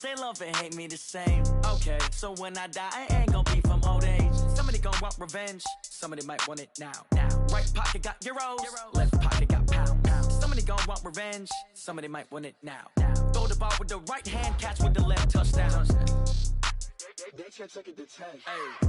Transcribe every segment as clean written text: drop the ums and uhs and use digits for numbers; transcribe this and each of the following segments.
They love and hate me the same. Okay, so when I die, I ain't gonna be from old age. Somebody gonna want revenge. Somebody might want it now. Right pocket got euros. Left pocket got pound. Somebody gonna want revenge. Somebody might want it now. Throw the ball with the right hand, catch with the left, touchdown. They can't take it to 10. Hey.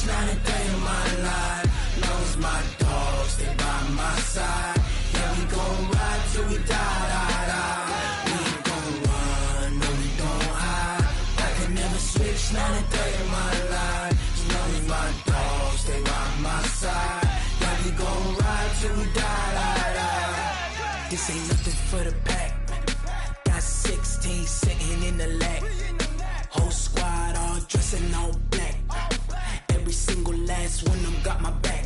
Not a day in my life. Knows my dogs, they by my side. Yeah, we gon' ride till we die. We ain't gon' run, no, we don't hide. I can never switch, not a day in my life. Knows my dogs, they by my side. Yeah, we gon' ride till we die. This ain't nothing for the pack. Got 16 sitting in the lag. Whole squad all dressing all black. Every single last one of them got my back.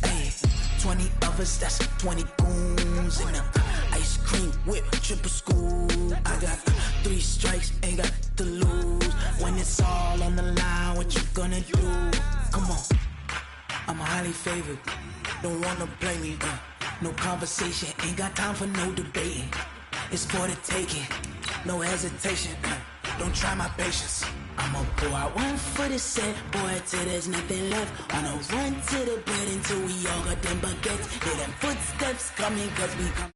Hey, 20 of us, that's 20 goons in the ice cream whip, triple school. I got 3 strikes, ain't got to lose. When it's all on the line, what you gonna do? Come on, I'm highly favored. Don't wanna play me. No conversation, ain't got time for no debating. It's for the taking, no hesitation. Don't try my patience. I'ma pour out one for the set, boy, till there's nothing left. Wanna run to the bed until we all got them baguettes. Hear them footsteps coming, cause we come.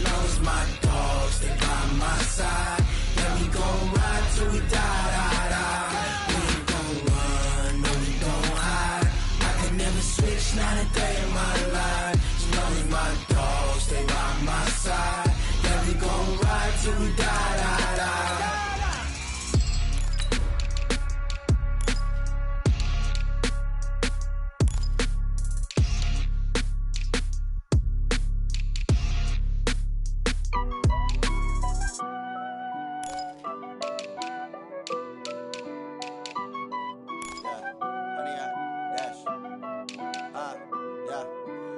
Knows my dogs, they by my side. Yeah, we gon' ride till we die. We ain't gon' run, no, we don't hide. I can never switch, not a day in my life. Knows my dogs, stay by my side. Yeah, we gon' ride till we die.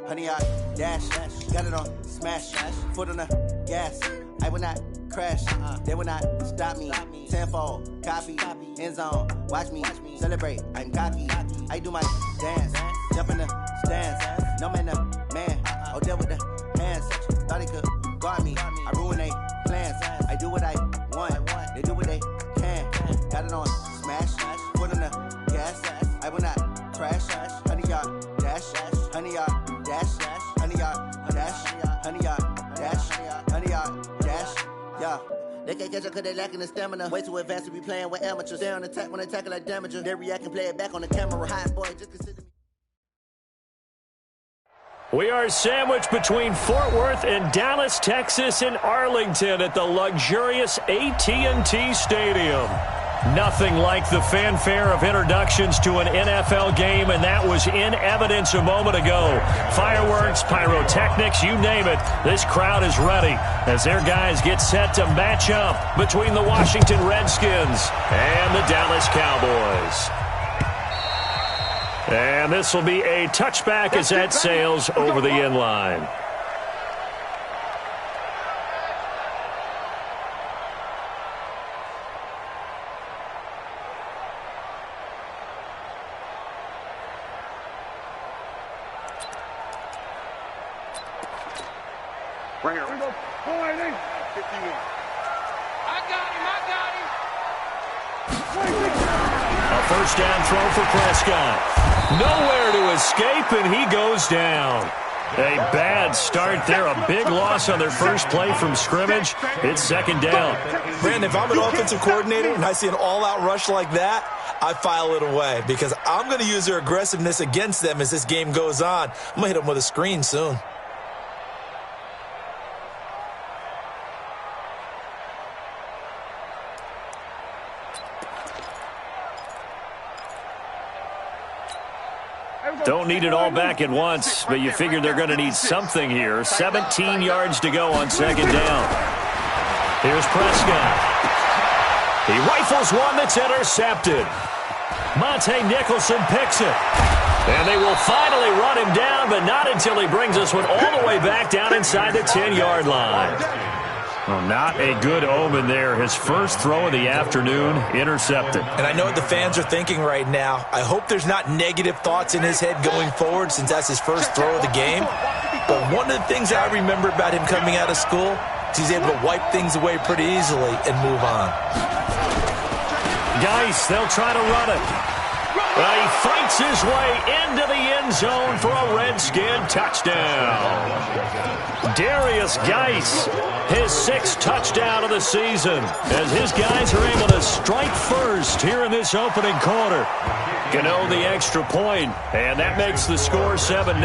Honey, I dash, got it on smash, foot on the gas. I will not crash, they will not stop me. Tenfold, copy, end zone, watch me celebrate. I'm cocky, I do my dance, jump in the stands. No man, the man, oh, there with the hands. Thought he could guard me, I ruin they plans. I do what I want, they do what they can. Got it on smash, foot on the gas. I will not crash, honey, y'all dash, honey, y'all. Dash, honey, y'all, dash, honey, y'all, dash, honey, y'all, dash, yeah. They can't catch up cause they lacking the stamina. Way too advanced to be playing with amateurs. Stay on attack when they tackle like damager. They react and play it back on the camera. Hot boy, just consider me. We are sandwiched between Fort Worth and Dallas, Texas, and Arlington at the luxurious AT&T Stadium. Nothing like the fanfare of introductions to an NFL game, and that was in evidence a moment ago. Fireworks, pyrotechnics, you name it. This crowd is ready as their guys get set to match up between the Washington Redskins and the Dallas Cowboys. And this will be a touchback as that sails over the end line. Right here. We go. 51. I got him. A first down throw for Prescott. Nowhere to escape, and he goes down. A bad start there. A big loss on their first play from scrimmage. It's second down. Brandon, if I'm an offensive coordinator and I see an all-out rush like that, I file it away because I'm going to use their aggressiveness against them as this game goes on. I'm going to hit them with a screen soon. Don't need it all back at once, but you figure they're going to need something here. 17 yards to go on second down. Here's Prescott. He rifles one that's intercepted. Monte Nicholson picks it. And they will finally run him down, but not until he brings this one all the way back down inside the 10-yard line. Well, not a good omen there. His first throw of the afternoon, intercepted. And I know what the fans are thinking right now. I hope there's not negative thoughts in his head going forward since that's his first throw of the game. But one of the things I remember about him coming out of school is he's able to wipe things away pretty easily and move on. Geis, they'll try to run it. He fights his way into the end zone for a Redskin touchdown. Darius Geis, his 6th touchdown of the season, as his guys are able to strike first here in this opening quarter. Gano the extra point, and that makes the score 7-0.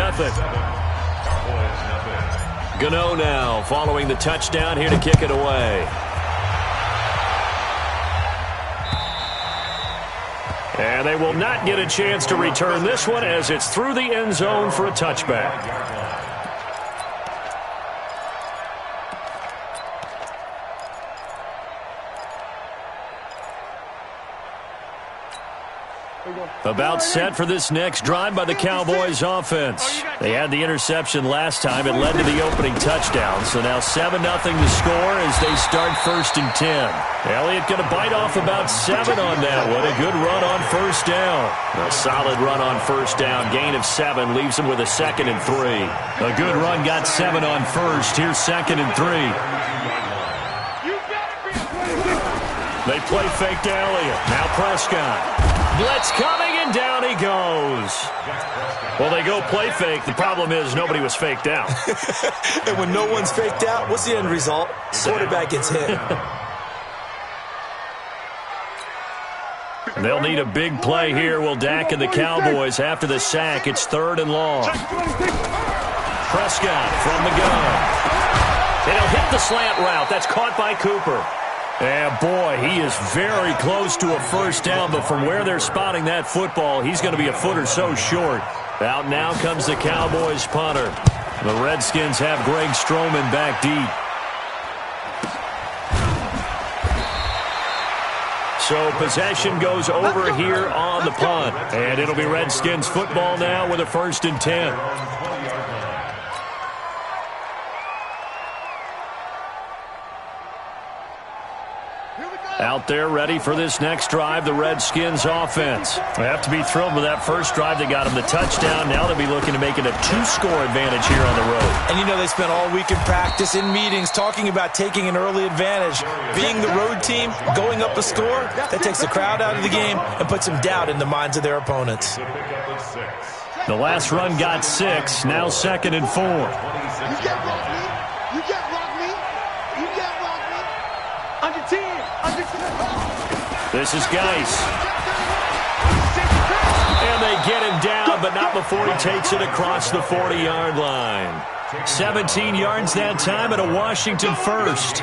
Gano now following the touchdown here to kick it away. And they will not get a chance to return this one as it's through the end zone for a touchback. About set for this next drive by the Cowboys offense. They had the interception last time. It led to the opening touchdown. So now 7-0 to score as they start 1st and 10. Elliott going to bite off about 7 on that one. A good run on 1st down. A solid run on 1st down. Gain of 7 leaves him with a 2nd and 3. A good run got 7 on 1st. Here's 2nd and 3. They play fake to Elliott. Now Prescott. Blitz coming, and down he goes. Well, they go play fake. The problem is nobody was faked out. And when no one's faked out, what's the end result? Quarterback gets hit. They'll need a big play here, will Dak and the Cowboys. After the sack, it's 3rd and long. Prescott from the gun. And he'll hit the slant route. That's caught by Cooper. And, boy, he is very close to a 1st down, but from where they're spotting that football, he's going to be a foot or so short. Out now comes the Cowboys punter. The Redskins have Greg Stroman back deep. So possession goes over here on the punt. And it'll be Redskins football now with a 1st and 10. Out there ready for this next drive, the Redskins offense. They have to be thrilled with that first drive. They got them the touchdown. Now they'll be looking to make it a 2-score advantage here on the road. And you know they spent all week in practice, in meetings, talking about taking an early advantage. Being the road team, going up a score, that takes the crowd out of the game and puts some doubt in the minds of their opponents. The last run got 6, now 2nd and 4. This is Geis. And they get him down, but not before he takes it across the 40-yard line. 17 yards that time and a Washington first.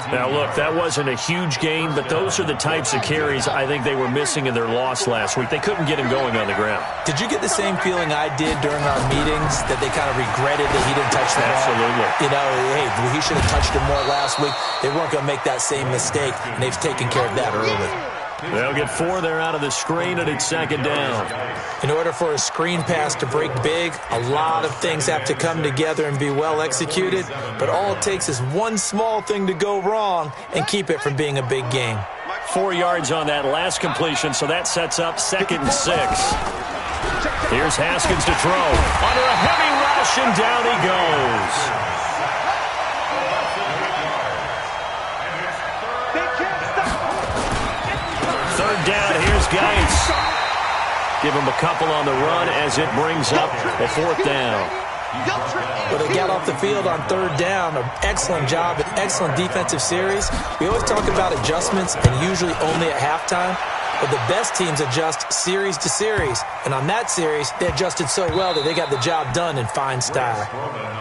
Now, look, that wasn't a huge gain, but those are the types of carries I think they were missing in their loss last week. They couldn't get him going on the ground. Did you get the same feeling I did during our meetings, that they kind of regretted that he didn't touch the ball? Absolutely. You know, hey, he should have touched it more last week. They weren't going to make that same mistake, and they've taken care of that early. They'll get 4 there out of the screen, and it's 2nd down. In order for a screen pass to break big, a lot of things have to come together and be well executed, but all it takes is one small thing to go wrong and keep it from being a big game. 4 yards on that last completion, so that sets up 2nd and 6. Here's Haskins to throw. Under a heavy rush, and down he goes. Down, here's Geis. Give him a couple on the run as it brings up a 4th down. Well, they got off the field on 3rd down. An excellent job, an excellent defensive series. We always talk about adjustments, and usually only at halftime. But the best teams adjust series to series. And on that series, they adjusted so well that they got the job done in fine style.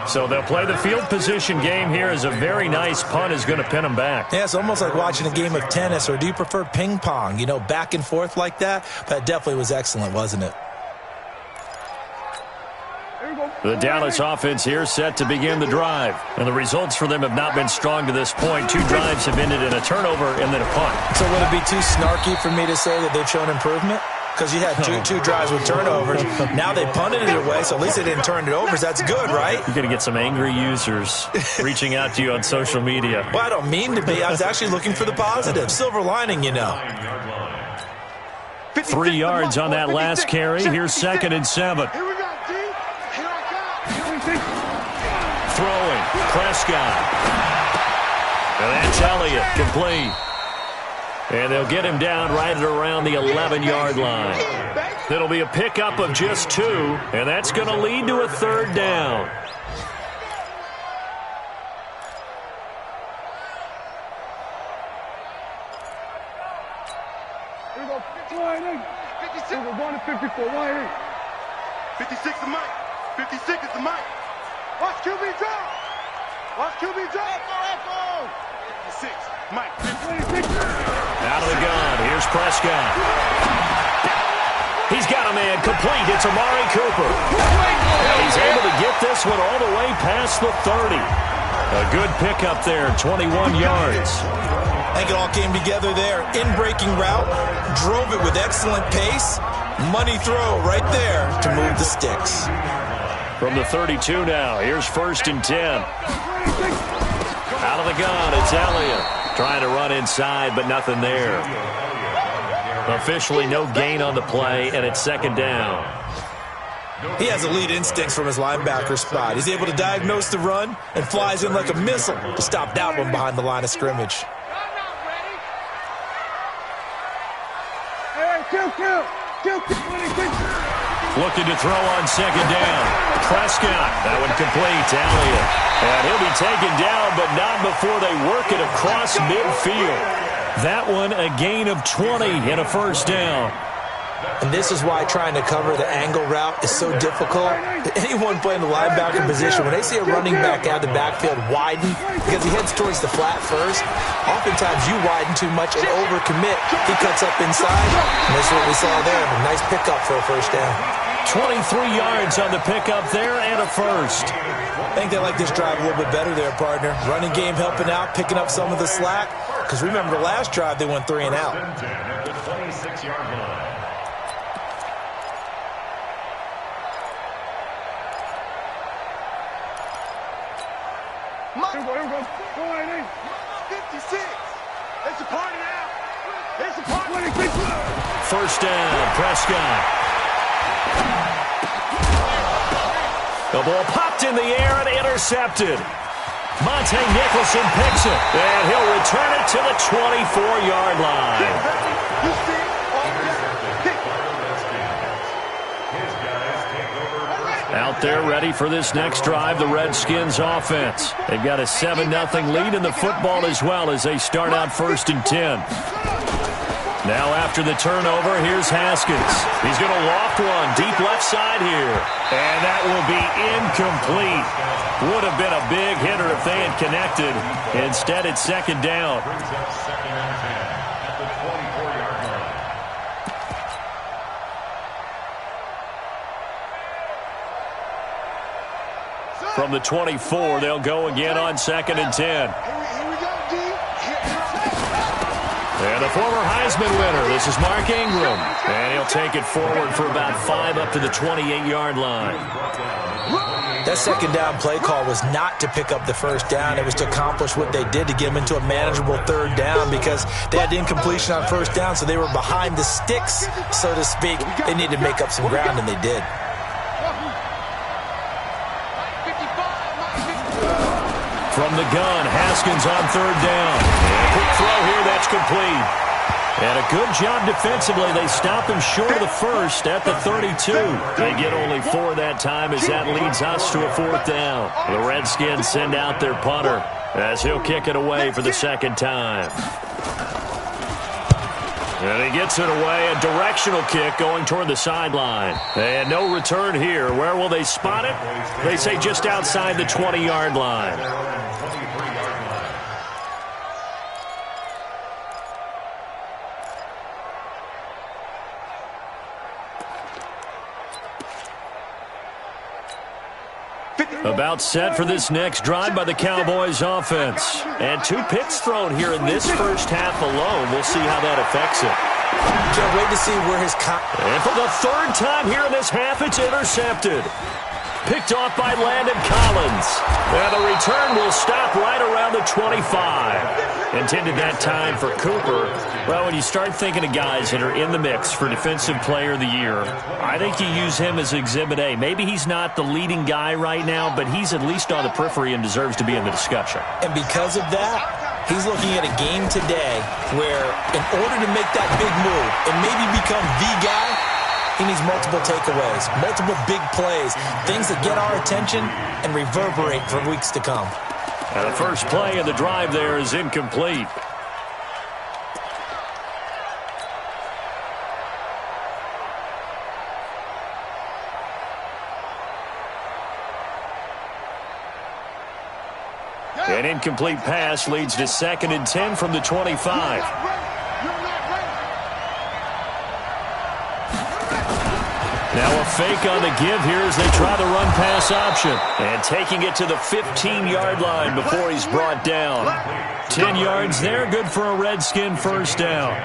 So they'll play the field position game here as a very nice punt is going to pin them back. Yeah, it's almost like watching a game of tennis, or do you prefer ping pong? You know, back and forth like that? But it definitely was excellent, wasn't it? The Dallas offense here set to begin the drive. And the results for them have not been strong to this point. 2 drives have ended in a turnover and then a punt. So would it be too snarky for me to say that they've shown improvement? Because you had two drives with turnovers. Now they punted it away, so at least they didn't turn it over. So that's good, right? You're going to get some angry users reaching out to you on social media. Well, I don't mean to be. I was actually looking for the positive. Silver lining, you know. 3 yards on that last carry. Here's 2nd and 7. Here we go, D. Here I come. Throwing. Prescott. And that's Elliott, complete. And they'll get him down right at around the 11-yard line. It'll be a pickup of just 2, and that's going to lead to a 3rd down. Here we go. 56. We're going to 54. 56 is Mike. 56 is the Mike. Watch QB drop. Watch QB drop. Echo. 56. Mike. 26. Out of the gun. Here's Prescott. He's got a man complete. It's Amari Cooper. And he's able to get this one all the way past the 30. A good pickup there, 21 yards. I think it all came together there. In-breaking route, drove it with excellent pace. Money throw right there to move the sticks. From the 32 now, here's 1st and 10. Out of the gun, it's Elliott. Trying to run inside, but nothing there. Officially no gain on the play, and it's 2nd down. He has elite instincts from his linebacker spot. He's able to diagnose the run and flies in like a missile to stop that one behind the line of scrimmage. Looking to throw on 2nd down. Prescott, that one complete to Elliott. And he'll be taken down, but not before they work it across midfield. That one a gain of 20 and a 1st down. And this is why trying to cover the angle route is so difficult. Anyone playing the linebacker position, when they see a running back out of the backfield widen because he heads towards the flat first, oftentimes you widen too much and overcommit. He cuts up inside, and that's what we saw there. A nice pickup for a 1st down. 23 yards on the pickup there and a 1st. I think they like this drive a little bit better there, partner. Running game helping out, picking up some of the slack. Because remember the last drive, they went 3 and out. The 26-yard line. Here we go. 56. It's a party now. It's a party. 1st down, Prescott. The ball popped in the air and intercepted. Monte Nicholson picks it, and he'll return it to the 24-yard line. Out there ready for this next drive, the Redskins offense. They've got a 7-0 lead in the football as well as they start out 1st and 10. Now after the turnover, here's Haskins. He's going to loft one deep left side here. And that will be incomplete. Would have been a big hitter if they had connected. Instead, it's 2nd down. From the 24, they'll go again on 2nd and 10. And the former Heisman winner, this is Mark Ingram. And he'll take it forward for about 5 up to the 28-yard line. That 2nd down play call was not to pick up the 1st down. It was to accomplish what they did to get them into a manageable 3rd down because they had incompletion on 1st down, so they were behind the sticks, so to speak. They needed to make up some ground, and they did. From the gun, Haskins on 3rd down. And a quick throw here, that's complete. And a good job defensively. They stop him short of the 1st at the 32. They get only 4 that time as that leads us to a 4th down. The Redskins send out their punter as he'll kick it away for the 2nd time. And he gets it away, a directional kick going toward the sideline. And no return here. Where will they spot it? They say just outside the 20-yard line. About set for this next drive by the Cowboys offense. And 2 picks thrown here in this first half alone. We'll see how that affects it. Can't wait to see where his... And for the 3rd time here in this half, it's intercepted. Picked off by Landon Collins. And the return will stop right around the 25. Intended that time for Cooper. Well, when you start thinking of guys that are in the mix for Defensive Player of the Year, I think you use him as Exhibit A. Maybe he's not the leading guy right now, but he's at least on the periphery and deserves to be in the discussion. And because of that, he's looking at a game today where in order to make that big move and maybe become the guy, he needs multiple takeaways, multiple big plays, things that get our attention and reverberate for weeks to come. And the first play of the drive there is incomplete. An incomplete pass leads to 2nd and 10 from the 25. Now a fake on the give here as they try the run-pass option. And taking it to the 15-yard line before he's brought down. 10 yards there, good for a Redskin first down.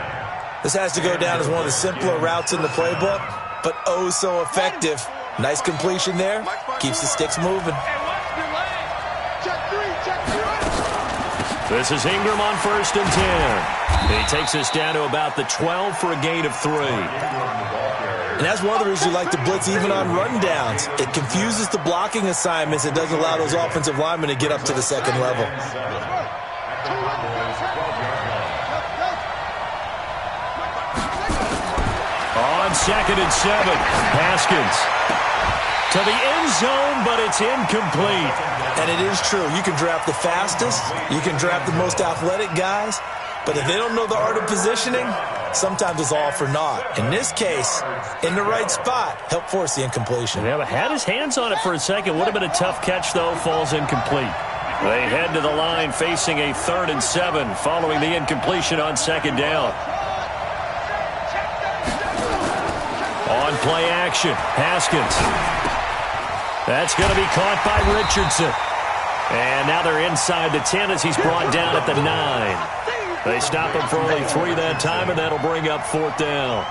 This has to go down as one of the simpler routes in the playbook, but oh so effective. Nice completion there. Keeps the sticks moving. This is Ingram on 1st and 10. He takes us down to about the 12 for a gain of 3. And that's one of the reasons you like to blitz even on rundowns. It confuses the blocking assignments. It doesn't allow those offensive linemen to get up to the 2nd level. On 2nd and 7, Haskins to the end zone, but it's incomplete. And it is true. You can draft the fastest. You can draft the most athletic guys. But if they don't know the art of positioning, sometimes it's all for naught. In this case, in the right spot, help force the incompletion. Yeah, but had his hands on it for a second. Would have been a tough catch, though. Falls incomplete. They head to the line facing a 3rd and 7 following the incompletion on 2nd down. On play action, Haskins. That's going to be caught by Richardson. And now they're inside the 10 as he's brought down at the 9. They stop him for only 3 that time, and that'll bring up 4th down.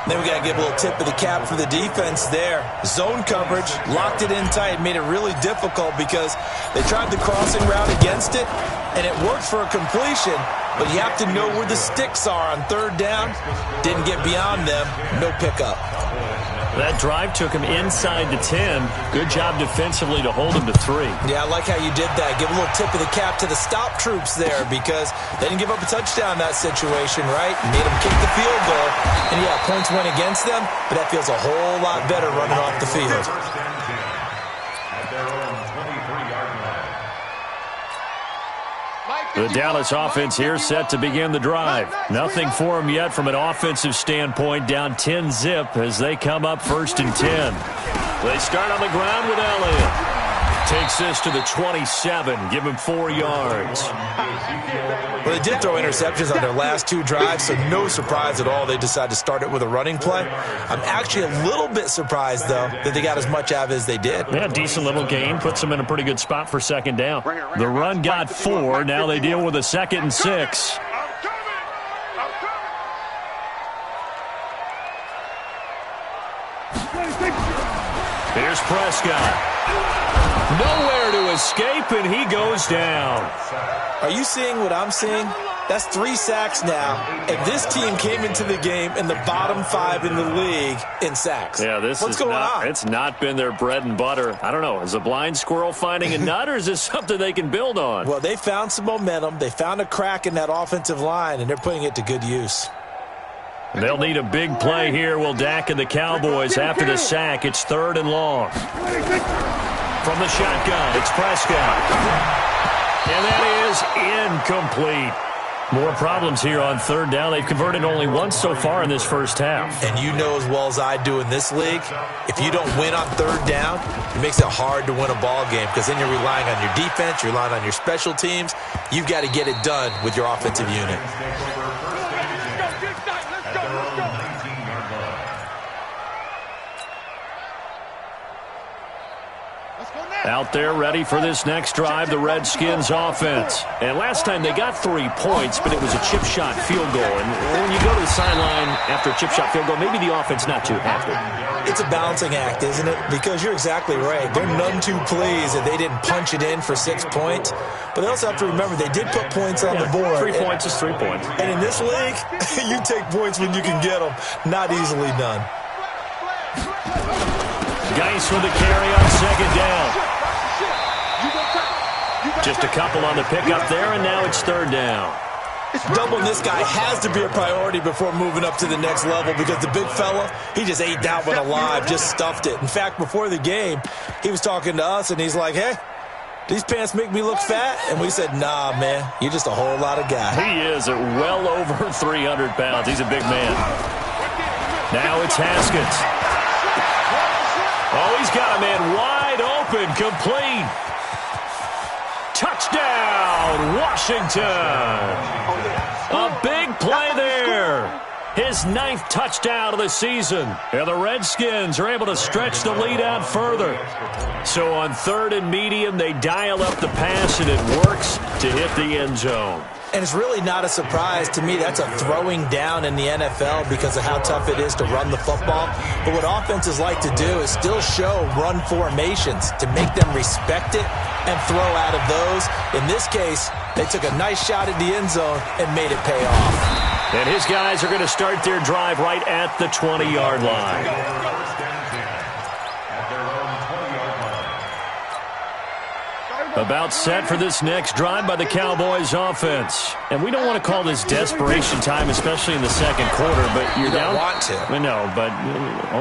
Then we got to give a little tip of the cap for the defense there. Zone coverage, locked it in tight, made it really difficult because they tried the crossing route against it, and it worked for a completion, but you have to know where the sticks are on 3rd down. Didn't get beyond them, no pickup. That drive took him inside the 10. Good job defensively to hold him to 3. Yeah, I like how you did that. Give a little tip of the cap to the stop troops there because they didn't give up a touchdown in that situation, right? Made them kick the field goal. And, yeah, points went against them, but that feels a whole lot better running off the field. The Dallas offense here set to begin the drive. Nothing for them yet from an offensive standpoint, down 10-zip as they come up 1st and 10. They start on the ground with Elliott. Takes this to the 27, give him 4 yards. Well, they did throw interceptions on their last 2 drives, so no surprise at all they decided to start it with a running play. I'm actually a little bit surprised, though, that they got as much out of it as they did. Yeah, decent little gain. Puts them in a pretty good spot for 2nd down. The run got 4. Now they deal with a 2nd and 6. Here's Prescott. Nowhere to escape, and he goes down. Are you seeing what I'm seeing? That's 3 sacks now, and this team came into the game in the bottom 5 in the league in sacks. Yeah, what's going on? It's not been their bread and butter. I don't know. Is a blind squirrel finding a nut, or is this something they can build on? Well, they found some momentum. They found a crack in that offensive line, and they're putting it to good use. They'll need a big play here. Will Dak and the Cowboys after the sack. It's 3rd and long. From the shotgun, it's Prescott. And that is incomplete. More problems here on 3rd down. They've converted only once so far in this first half. And you know as well as I do in this league, if you don't win on 3rd down, it makes it hard to win a ball game because then you're relying on your defense, you're relying on your special teams. You've got to get it done with your offensive unit. Out there ready for this next drive, the Redskins offense. And last time they got 3 points, but it was a chip shot field goal. And when you go to the sideline after a chip shot field goal, maybe the offense not too happy. It's a balancing act, isn't it? Because you're exactly right. They're none too pleased that they didn't punch it in for 6 points. But they also have to remember they did put points on the board. 3 points is 3 points. And in this league, you take points when you can get them. Not easily done. Geis with the carry on second down. Just a couple on the pickup there, and now it's third down. Doubling this guy has to be a priority before moving up to the next level because the big fella, he just ate that one alive, just stuffed it. In fact, before the game, he was talking to us, and he's like, hey, these pants make me look fat? And we said, nah, man, you're just a whole lot of guy. He is at well over 300 pounds. He's a big man. Now it's Haskins. Oh, he's got a man wide open, complete. Touchdown, Washington. A big play there. His 9th touchdown of the season. And the Redskins are able to stretch the lead out further. So on 3rd and medium, they dial up the pass, and it works to hit the end zone. And it's really not a surprise to me. That's a throwing down in the NFL because of how tough it is to run the football. But what offenses like to do is still show run formations to make them respect it and throw out of those. In this case, they took a nice shot at the end zone and made it pay off. And his guys are going to start their drive right at the 20-yard line. About set for this next drive by the Cowboys offense. And we don't want to call this desperation time, especially in the second quarter, but you're down. You don't want to. No, but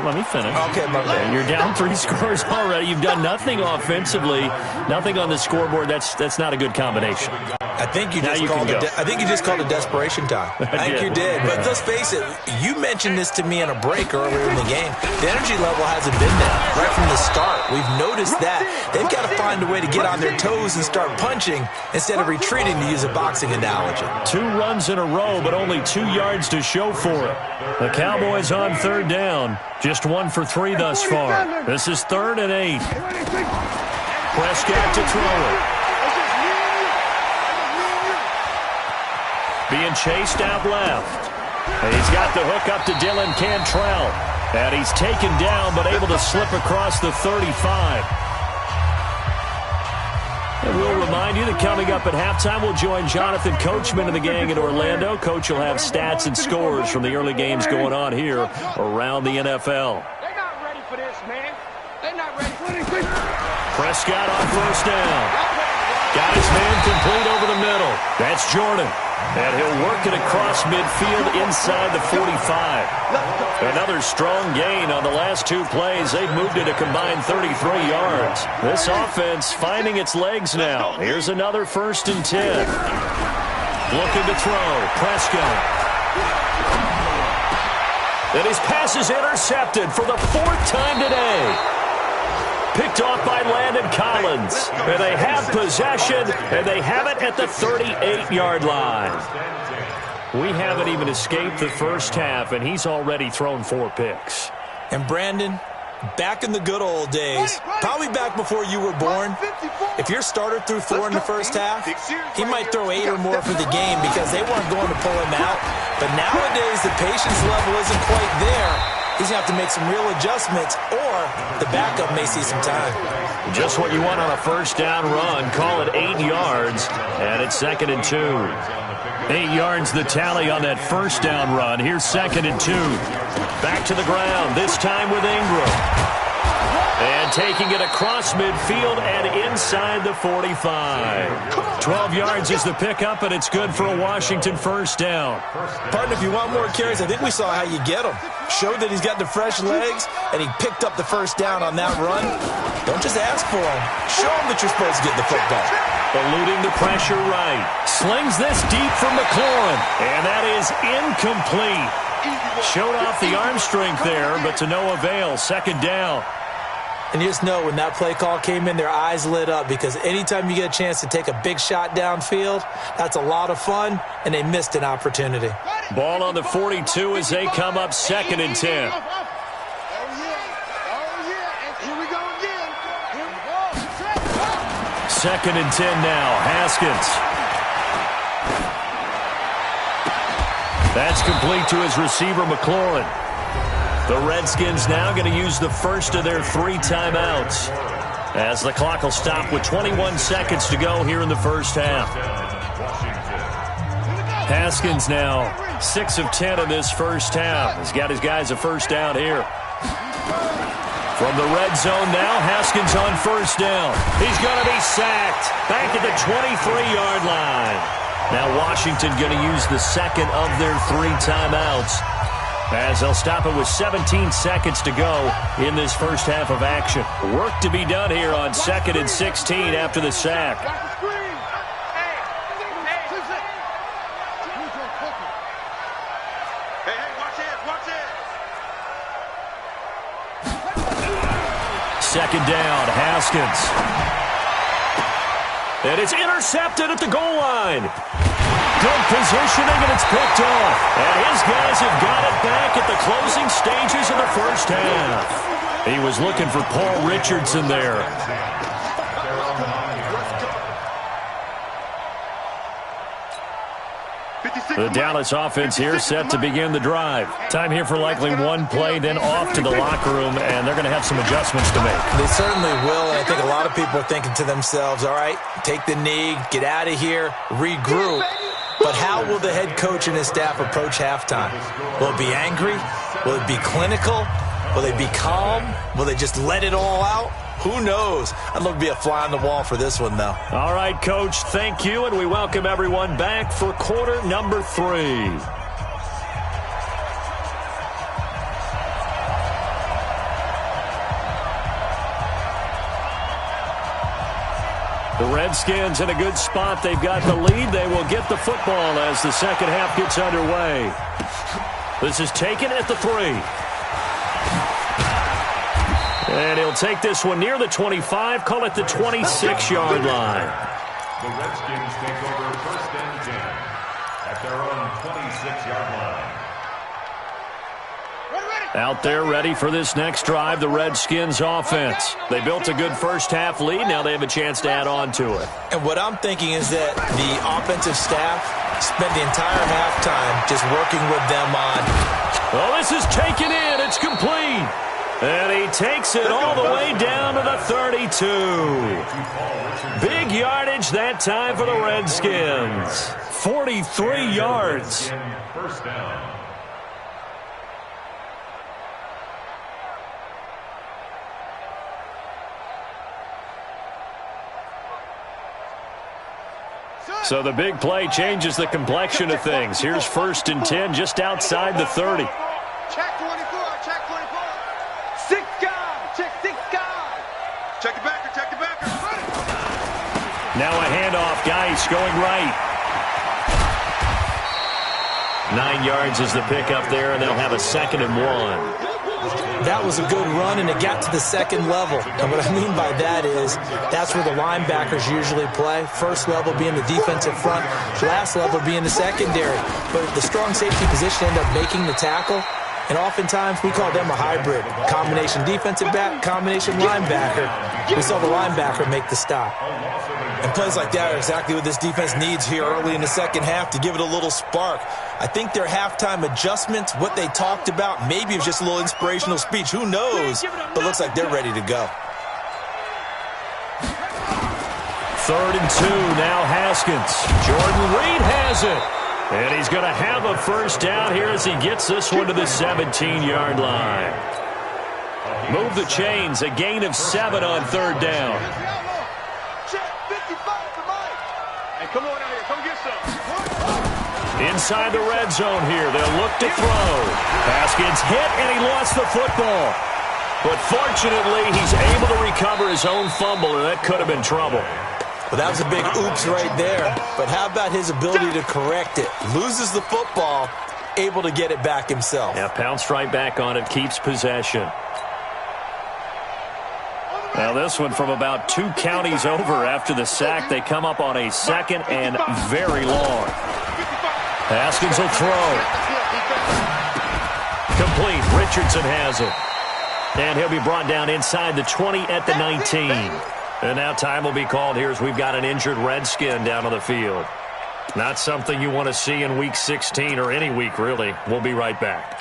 let me finish. Okay, my bad. You're down 3 scores already. You've done nothing offensively, nothing on the scoreboard. That's not a good combination. I think you just called it desperation time. I think you did. But let's face it, you mentioned this to me in a break earlier in the game. The energy level hasn't been there right from the start. We've noticed that. They've got to find a way to get on their toes and start punching instead of retreating, to use a boxing analogy. 2 runs in a row, but only 2 yards to show for it. The Cowboys on 3rd down. Just 1 for 3 thus far. This is 3rd and 8. Prescott to throw it. Being chased out left. And he's got the hook up to Dylan Cantrell. And he's taken down, but able to slip across the 35. And we'll remind you that coming up at halftime, we'll join Jonathan Coachman and the gang in Orlando. Coach will have stats and scores from the early games going on here around the NFL. They're not ready for this, man. They're not ready for this. Prescott on 1st down. Got his man complete over the middle. That's Jordan. And he'll work it across midfield inside the 45. Another strong gain on the last 2 plays. They've moved it a combined 33 yards. This offense finding its legs now. Here's another 1st and 10. Looking to throw. Prescott. And his pass is intercepted for the 4th time today. Picked off by Landon Collins. And they have possession, and they have it at the 38-yard line. We haven't even escaped the first half, and he's already thrown 4 picks. And Brandon, back in the good old days, probably back before you were born, if your starter threw 4 in the first half, he might throw 8 or more for the game because they weren't going to pull him out. But nowadays, the patience level isn't quite there. He's going to have to make some real adjustments, or the backup may see some time. Just what you want on a 1st down run. Call it 8 yards, and it's 2nd and 2. 8 yards the tally on that 1st down run. Here's 2nd and 2. Back to the ground, this time with Ingram. And taking it across midfield and inside the 45. 12 yards is the pickup, and it's good for a Washington 1st down. Partner, if you want more carries, I think we saw how you get them. Showed that he's got the fresh legs, and he picked up the 1st down on that run. Don't just ask for him. Show him that you're supposed to get the football. Eluding the pressure right. Slings this deep from McLaurin, and that is incomplete. Showed off the arm strength there, but to no avail. 2nd down. And you just know when that play call came in, their eyes lit up because anytime you get a chance to take a big shot downfield, that's a lot of fun, and they missed an opportunity. Ball on the 42 as they come up 2nd and 10. 2nd and 10 now. Haskins. That's complete to his receiver, McLaurin. The Redskins now going to use the first of their 3 timeouts, as the clock will stop with 21 seconds to go here in the first half. Haskins now 6 of 10 in this first half. He's got his guys a first down here. From the red zone now, Haskins on first down. He's going to be sacked back at the 23-yard line. Now Washington going to use the second of their 3 timeouts, as they'll stop it with 17 seconds to go in this first half of action. Work to be done here on 2nd and 16 after the sack. Second down, Haskins. And it's intercepted at the goal line. Good positioning, and it's picked off. And his guys have got it back at the closing stages of the first half. He was looking for Paul Richardson there. The Dallas offense here set to begin the drive. Time here for likely one play, then off to the locker room, and they're going to have some adjustments to make. They certainly will, and I think a lot of people are thinking to themselves, all right, take the knee, get out of here, regroup. But how will the head coach and his staff approach halftime? Will it be angry? Will it be clinical? Will they be calm? Will they just let it all out? Who knows? I'd love to be a fly on the wall for this one, though. All right, Coach, thank you, and we welcome everyone back for quarter number 3. The Redskins in a good spot. They've got the lead. They will get the football as the second half gets underway. This is taken at the 3. And he'll take this one near the 25, call it the 26-yard line. The Redskins take over 1st and 10 at their own 26-yard line. Out there ready for this next drive, the Redskins offense. They built a good first half lead. Now they have a chance to add on to it. And what I'm thinking is that the offensive staff spent the entire halftime just working with them on. Well, this is taken in. It's complete. And he takes it all the way down to the 32. Big yardage that time for the Redskins. 43 yards. First down. So the big play changes the complexion of things. Here's 1st and 10 just outside the 30. Check 24, check 24. 6 guys, check 6 guys. Check the backer, check the backer. Now a handoff, Geis going right. 9 yards is the pickup there, and they'll have a 2nd and 1. That was a good run, and it got to the 2nd level. And what I mean by that is that's where the linebackers usually play. First level being the defensive front, last level being the secondary. But the strong safety position ended up making the tackle. And oftentimes, we call them a hybrid. Combination defensive back, combination linebacker. We saw the linebacker make the stop. And plays like that are exactly what this defense needs here early in the second half to give it a little spark. I think their halftime adjustments, what they talked about, maybe it was just a little inspirational speech. Who knows? But looks like they're ready to go. 3rd and 2, now Haskins. Jordan Reed has it. And he's going to have a first down here as he gets this one to the 17-yard line. Move the chains, a gain of 7 on 3rd down. Come on out here, come get some. Inside the red zone here, they'll look to throw. Haskins hit, and he lost the football. But fortunately, he's able to recover his own fumble, and that could have been trouble. Well, that was a big oops right there. But how about his ability to correct it? Loses the football, able to get it back himself. Yeah, pounced right back on it, keeps possession. Now this one from about 2 counties over after the sack. They come up on a 2nd and very long. Haskins will throw. Complete. Richardson has it. And he'll be brought down inside the 20 at the 19. And now time will be called here as we've got an injured Redskin down on the field. Not something you want to see in Week 16 or any week, really. We'll be right back.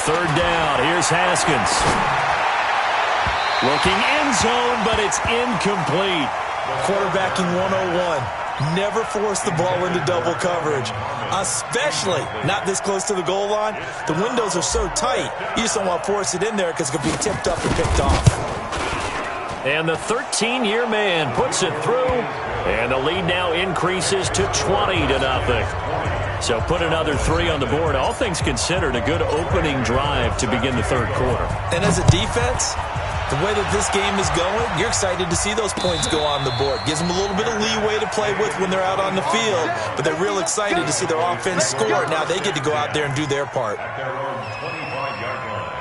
Third down. Here's Haskins. Looking end zone, but it's incomplete. Quarterbacking 101. Never force the ball into double coverage, especially not this close to the goal line. The windows are so tight, you just don't want to force it in there because it could be tipped up and picked off. And the 13-year man puts it through, and the lead now increases to 20-0. So put another 3 on the board. All things considered, a good opening drive to begin the third quarter. And as a defense, the way that this game is going, you're excited to see those points go on the board. Gives them a little bit of leeway to play with when they're out on the field, but they're real excited to see their offense score. Now they get to go out there and do their part. At their own 25-yard line.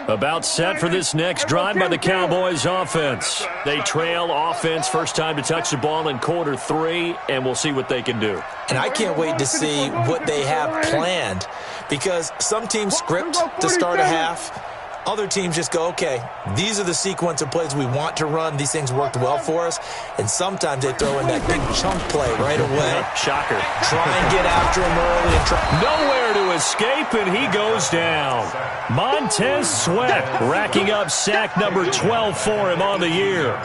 About set for this next drive by the Cowboys offense. They trail offense, first time to touch the ball in quarter 3, and we'll see what they can do. And I can't wait to see what they have planned, because some teams script to start a half. Other teams just go, okay, these are the sequence of plays we want to run. These things worked well for us. And sometimes they throw in that big chunk play right away. Shocker. Try and get after him early. And Nowhere to escape, and he goes down. Montez Sweat racking up sack number 12 for him on the year.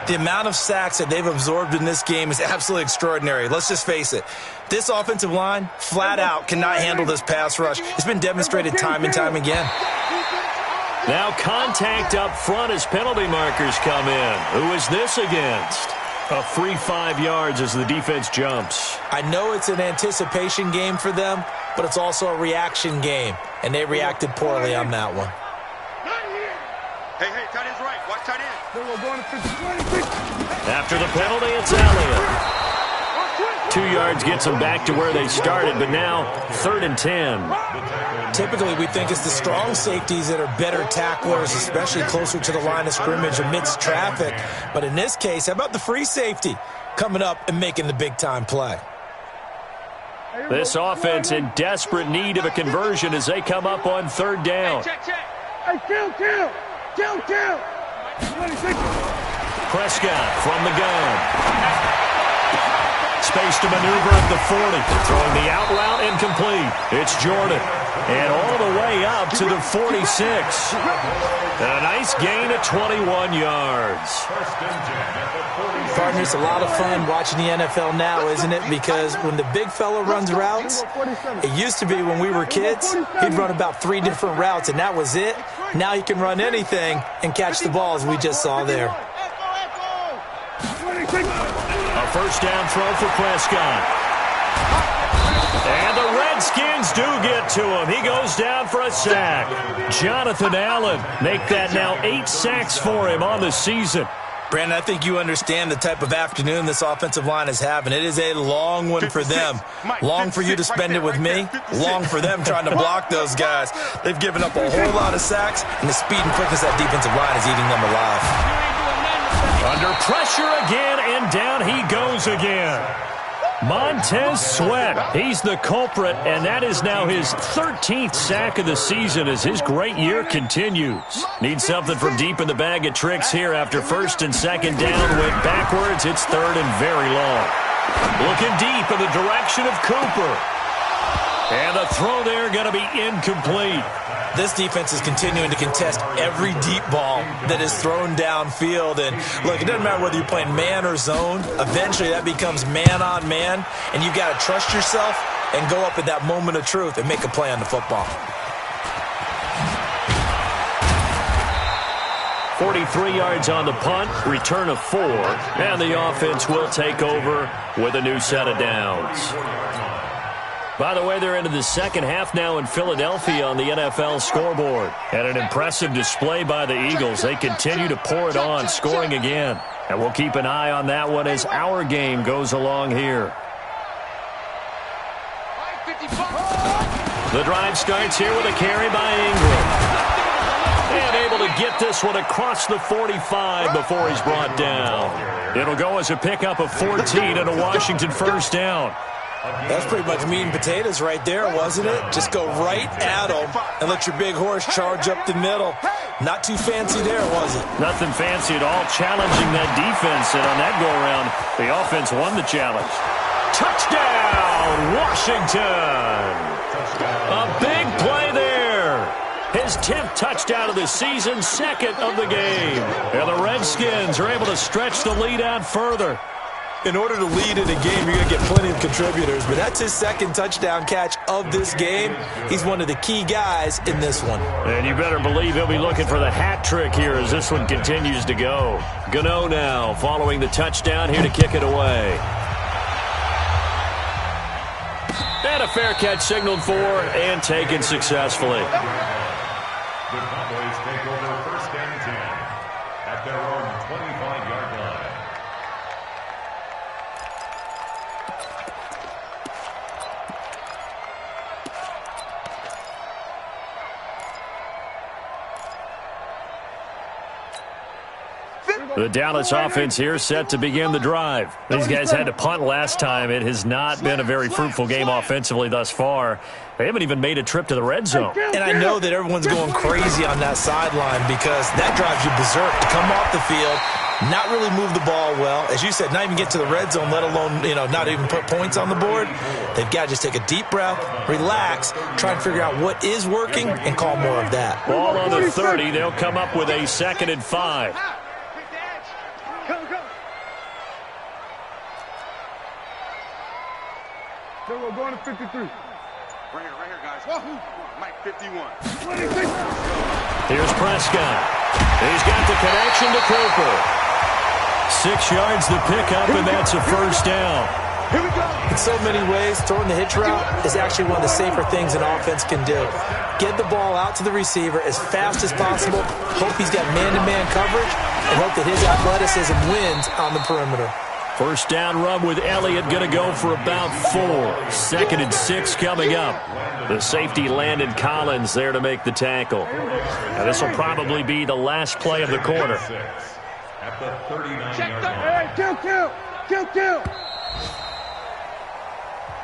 The amount of sacks that they've absorbed in this game is absolutely extraordinary. Let's just face it. This offensive line, flat out, cannot handle this pass rush. It's been demonstrated time and time again. Now contact up front as penalty markers come in. Who is this against? A free 5 yards as the defense jumps. I know it's an anticipation game for them, but it's also a reaction game, and they reacted poorly on that one. Hey, tight end's right. Watch tight end. After the penalty, it's Elliott. 2 yards gets them back to where they started, but now 3rd and 10. Typically, we think it's the strong safeties that are better tacklers, especially closer to the line of scrimmage amidst traffic. But in this case, how about the free safety coming up and making the big-time play? This offense in desperate need of a conversion as they come up on 3rd down. Hey, kill. Prescott from the gun. Space to maneuver at the 40. Throwing the out route incomplete. It's Jordan. And all the way up to the 46. And a nice gain of 21 yards. Partner, it's a lot of fun watching the NFL now, isn't it? Because when the big fella runs routes, it used to be when we were kids, he'd run about 3 different routes, and that was it. Now he can run anything and catch the ball, as we just saw there. A first down throw for Prescott. And the Redskins do get to him. He goes down for a sack. Jonathan Allen make that now 8 sacks for him on the season. Brandon, I think you understand the type of afternoon this offensive line is having. It is a long one for them. Long for you to spend it with me. Long for them trying to block those guys. They've given up a whole lot of sacks, and the speed and quickness of that defensive line is eating them alive. Under pressure again, and down he goes again. Montez Sweat, he's the culprit, and that is now his 13th sack of the season as his great year continues. Needs something from deep in the bag of tricks here after 1st and 2nd down. Went backwards, it's 3rd and very long. Looking deep in the direction of Cooper. And the throw there going to be incomplete. This defense is continuing to contest every deep ball that is thrown downfield. And, look, it doesn't matter whether you're playing man or zone. Eventually that becomes man-on-man, and you've got to trust yourself and go up at that moment of truth and make a play on the football. 43 yards on the punt, return of 4, and the offense will take over with a new set of downs. By the way, they're into the second half now in Philadelphia on the NFL scoreboard. And an impressive display by the Eagles. They continue to pour it on, scoring again. And we'll keep an eye on that one as our game goes along here. The drive starts here with a carry by Ingram. And able to get this one across the 45 before he's brought down. It'll go as a pickup of 14 and a Washington first down. That's pretty much meat and potatoes right there, wasn't it? Just go right at him and let your big horse charge up the middle. Not too fancy there, was it? Nothing fancy at all, challenging that defense. And on that go-around, the offense won the challenge. Touchdown, Washington! A big play there. His 10th touchdown of the season, second of the game. And the Redskins are able to stretch the lead out further. In order to lead in a game, you're going to get plenty of contributors, but that's his second touchdown catch of this game. He's one of the key guys in this one. And you better believe he'll be looking for the hat trick here as this one continues to go. Gano now following the touchdown here to kick it away. And a fair catch signaled for and taken successfully. The Cowboys take over first and 10 at their own 25-yard line. The Dallas offense here set to begin the drive. These guys had to punt last time. It has not been a very fruitful game offensively thus far. They haven't even made a trip to the red zone. And I know that everyone's going crazy on that sideline because that drives you berserk to come off the field, not really move the ball well. As you said, not even get to the red zone, let alone, not even put points on the board. They've got to just take a deep breath, relax, try and figure out what is working, and call more of that. Ball on the 30. They'll come up with a 2nd and 5. So we're going to 53. Right here, guys. Wahoo! Mike 51. Here's Prescott. He's got the connection to Cooper. 6 yards the pickup, and that's a first down. Here we go. In so many ways, throwing the hitch route is actually one of the safer things an offense can do. Get the ball out to the receiver as fast as possible, hope he's got man-to-man coverage, and hope that his athleticism wins on the perimeter. First down run with Elliott going to go for about 4. 2nd and 6 coming up. The safety Landon Collins there to make the tackle. Now this will probably be the last play of the quarter. At the 39-yard line. Hey, kill.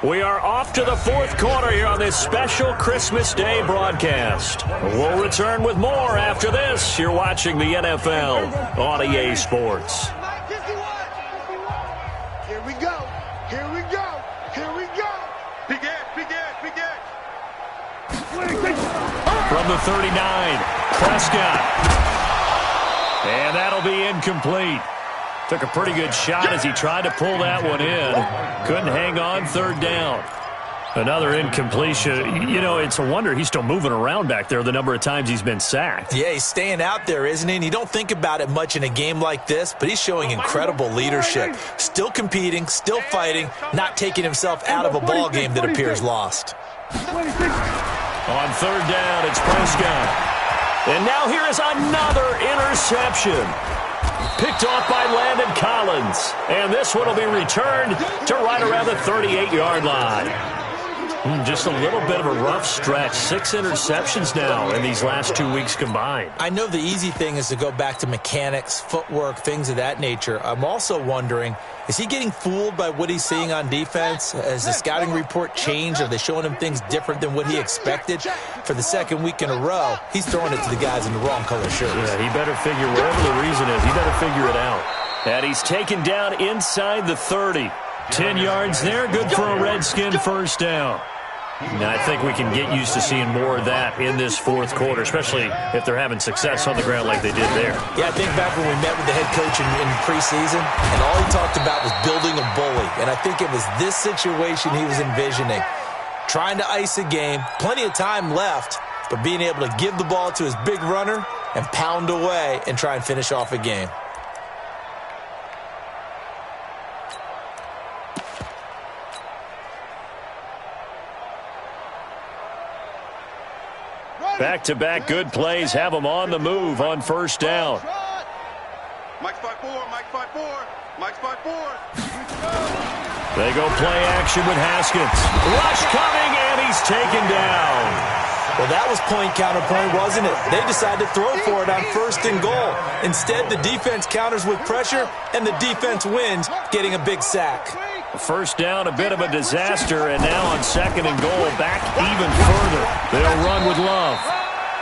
We are off to the 4th quarter here on this special Christmas Day broadcast. We'll return with more after this. You're watching the NFL on EA Sports. From the 39, Prescott. And that'll be incomplete. Took a pretty good shot as he tried to pull that one in. Couldn't hang on, 3rd down. Another incompletion. It's a wonder he's still moving around back there the number of times he's been sacked. Yeah, he's staying out there, isn't he? And you don't think about it much in a game like this, but he's showing incredible leadership. Still competing, still fighting, not taking himself out of a ball game that appears lost. On 3rd down, it's Prescott. And now here is another interception. Picked off by Landon Collins. And this one will be returned to right around the 38-yard line. Just a little bit of a rough stretch. 6 interceptions now in these last 2 weeks combined. I know the easy thing is to go back to mechanics, footwork, things of that nature. I'm also wondering, is he getting fooled by what he's seeing on defense? Has the scouting report changed? Are they showing him things different than what he expected? For the 2nd week in a row, he's throwing it to the guys in the wrong color shirts. Yeah, he better figure, whatever the reason is, he better figure it out. And he's taken down inside the 30. 10 yards there, good for a Redskin first down. Now, I think we can get used to seeing more of that in this 4th quarter, especially if they're having success on the ground like they did there. Yeah, I think back when we met with the head coach in preseason, and all he talked about was building a bully. And I think it was this situation he was envisioning. Trying to ice a game, plenty of time left, but being able to give the ball to his big runner and pound away and try and finish off a game. Back-to-back good plays have them on the move on first down. Mike's 5-4, Mike's 5-4, Mike's 5-4. They go play action with Haskins. Rush coming, and he's taken down. Well, that was point counterpoint, wasn't it? They decided to throw for it on 1st and goal. Instead, the defense counters with pressure, and the defense wins, getting a big sack. First down, a bit of a disaster, and now on 2nd and goal, back even further. They'll run with Love.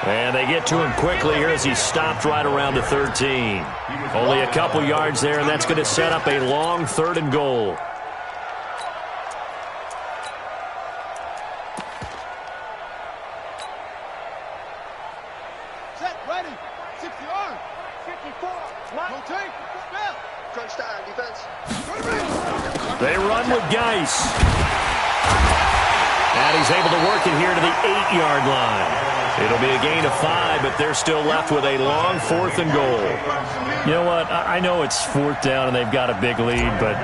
And they get to him quickly here as he stopped right around the 13. Only a couple yards there, and that's going to set up a long 3rd and goal. Set, ready. 60 yard. 54. Rotate. Bell. Crunch time, defense. They run with Geis. And he's able to work it here to the 8-yard line. It'll be a gain of 5, but they're still left with a long 4th and goal. You know what? I know it's 4th down and they've got a big lead, but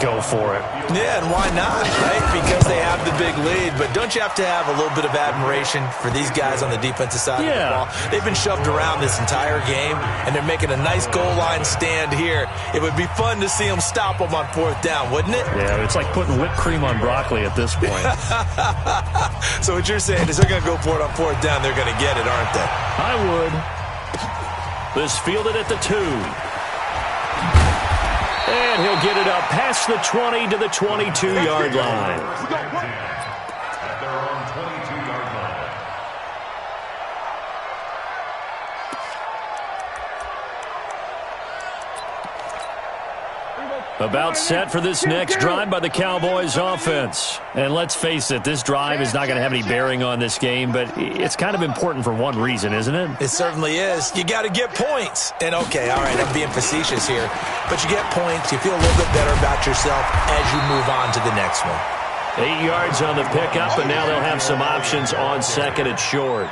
go for it. Yeah, and why not, right? Because they have the big lead. But don't you have to have a little bit of admiration for these guys on the defensive side of the ball? They've been shoved around this entire game, and they're making a nice goal line stand here. It would be fun to see them stop them on 4th down, wouldn't it? Yeah, it's like putting whipped cream on broccoli at this point. So what you're saying is they're going to go for it on 4th down. They're going to get it, aren't they? I would. This fielded at the 2. And he'll get it up past the 20 to the 22-yard line. At their own 22-yard line. About set for this next drive by the Cowboys offense. And let's face it, this drive is not going to have any bearing on this game, but it's kind of important for one reason, isn't it? It certainly is. You got to get points. And okay, all right, I'm being facetious here, but you get points, you feel a little bit better about yourself as you move on to the next one. 8 yards on the pickup, and now they'll have some options on 2nd and short.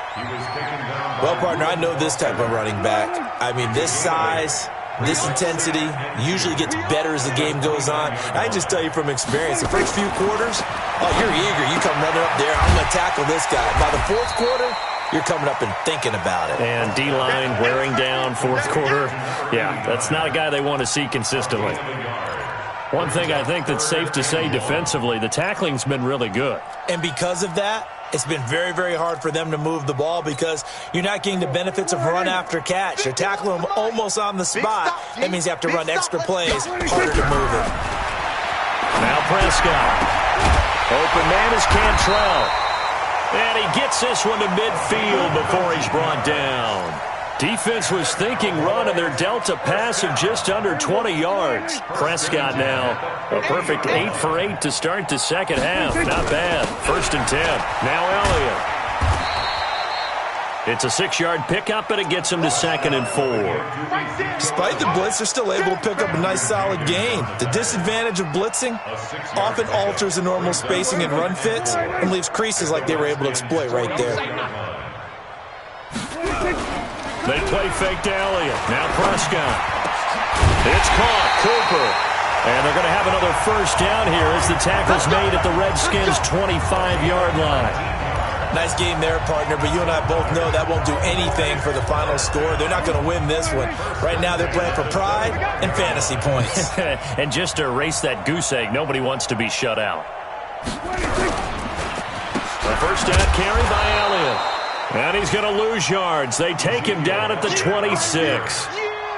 Well, partner, I know this type of running back. I mean, this size, this intensity usually gets better as the game goes on. I can just tell you from experience, the first few quarters, oh, you're eager. You come running up there, I'm going to tackle this guy. By the 4th quarter, you're coming up and thinking about it. And D-line wearing down 4th quarter. Yeah, that's not a guy they want to see consistently. One thing I think that's safe to say defensively, the tackling's been really good. And because of that, it's been very, very hard for them to move the ball because you're not getting the benefits of run after catch. You're tackling them almost on the spot. That means you have to run extra plays, harder to move it. Now Prescott. Open man is Cantrell. And he gets this one to midfield before he's brought down. Defense was thinking run, and they're dealt a pass of just under 20 yards. Prescott now, a perfect 8 for 8 to start the second half. Not bad. 1st and 10. Now Elliott. It's a 6-yard pickup, and it gets him to 2nd and 4. Despite the blitz, they're still able to pick up a nice, solid gain. The disadvantage of blitzing often alters the normal spacing and run fits and leaves creases like they were able to exploit right there. They play fake to Elliott. Now Prescott. It's caught. Cooper. And they're going to have another 1st down here as the tackle's made at the Redskins' 25-yard line. Nice game there, partner, but you and I both know that won't do anything for the final score. They're not going to win this one. Right now they're playing for pride and fantasy points. And just to erase that goose egg, nobody wants to be shut out. The 1st down carry by Elliott. And he's going to lose yards. They take him down at the 26.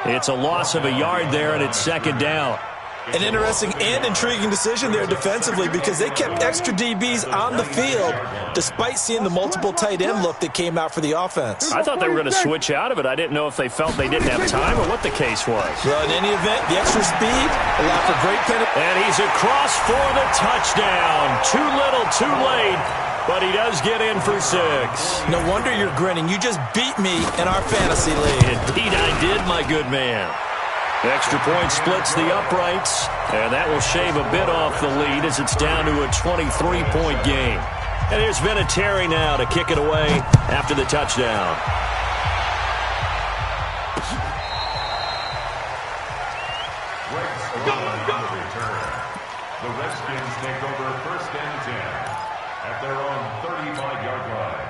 It's a loss of a yard there, and it's 2nd down. An interesting and intriguing decision there defensively because they kept extra DBs on the field despite seeing the multiple tight end look that came out for the offense. I thought they were going to switch out of it. I didn't know if they felt they didn't have time or what the case was. Well, in any event, the extra speed allowed for great penalty. And he's across for the touchdown. Too little, too late. But he does get in for 6. No wonder you're grinning. You just beat me in our fantasy league. Indeed I did, my good man. Extra point splits the uprights, and that will shave a bit off the lead as it's down to a 23-point game. And there's Vinatieri now to kick it away after the touchdown. The Redskins take over 1st and 10 at their own 35-yard line.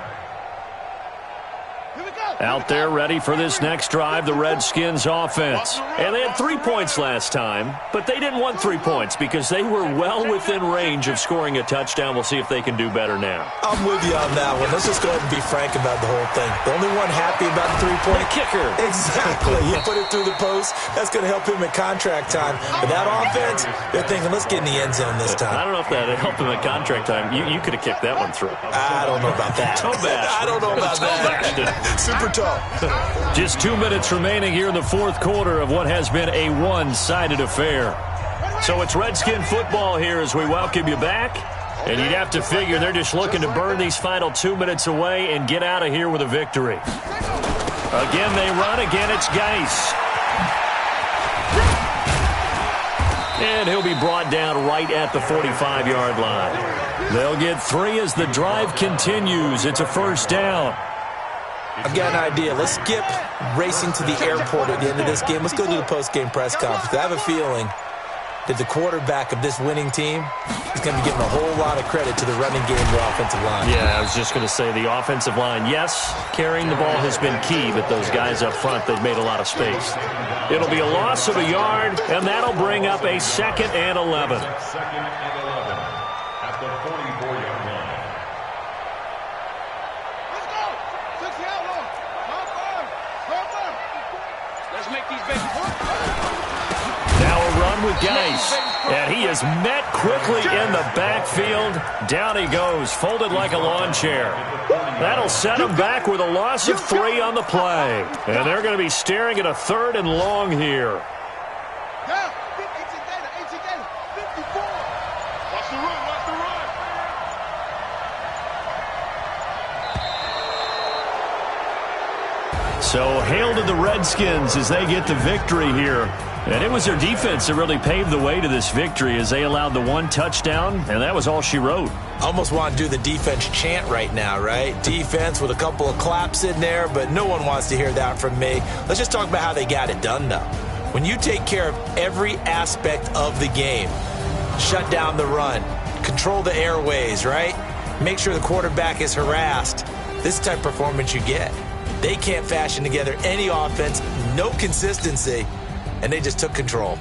Here we go. Out there ready for this next drive, the Redskins offense. And they had 3 points last time, but they didn't want 3 points because they were well within range of scoring a touchdown. We'll see if they can do better now. I'm with you on that one. Let's just go ahead and be frank about the whole thing. The only one happy about the 3-point kicker. Exactly. He put it through the post. That's going to help him in contract time. But that offense, they're thinking, let's get in the end zone this time. I don't know if that helped him in contract time. You could have kicked that one through. I don't know about that. I don't know about that. Super tough. Just 2 minutes remaining here in the fourth quarter of what has been a one-sided affair. So it's Redskin football here as we welcome you back. And you'd have to figure they're just looking to burn these final 2 minutes away and get out of here with a victory. Again, they run. Again, it's Geis. And he'll be brought down right at the 45-yard line. They'll get 3 as the drive continues. It's a first down. I've got an idea. Let's skip racing to the airport at the end of this game. Let's go to the post-game press conference. I have a feeling that the quarterback of this winning team is going to be getting a whole lot of credit to the running game of the offensive line. Yeah, I was just going to say the offensive line, yes, carrying the ball has been key, but those guys up front, they've made a lot of space. It'll be a loss of a yard, and that'll bring up a 2nd and 11. Second and 11 at the 44-yard line. Let's go. 6 yards long. Let's make these babies work. Now a run with Geis. And he is met quickly in the backfield. Down he goes, folded like a lawn chair. That'll set him back with a loss of 3 on the play. And they're going to be staring at a 3rd and long here. Yeah. 18 Gator. 54. Watch the run. Watch the run. So hail to the Redskins as they get the victory here. And it was their defense that really paved the way to this victory as they allowed the 1 touchdown, and that was all she wrote. Almost want to do the defense chant right now, right? Defense with a couple of claps in there, but no one wants to hear that from me. Let's just talk about how they got it done, though. When you take care of every aspect of the game, shut down the run, control the airways, right? Make sure the quarterback is harassed. This type of performance you get. They can't fashion together any offense, no consistency, and they just took control.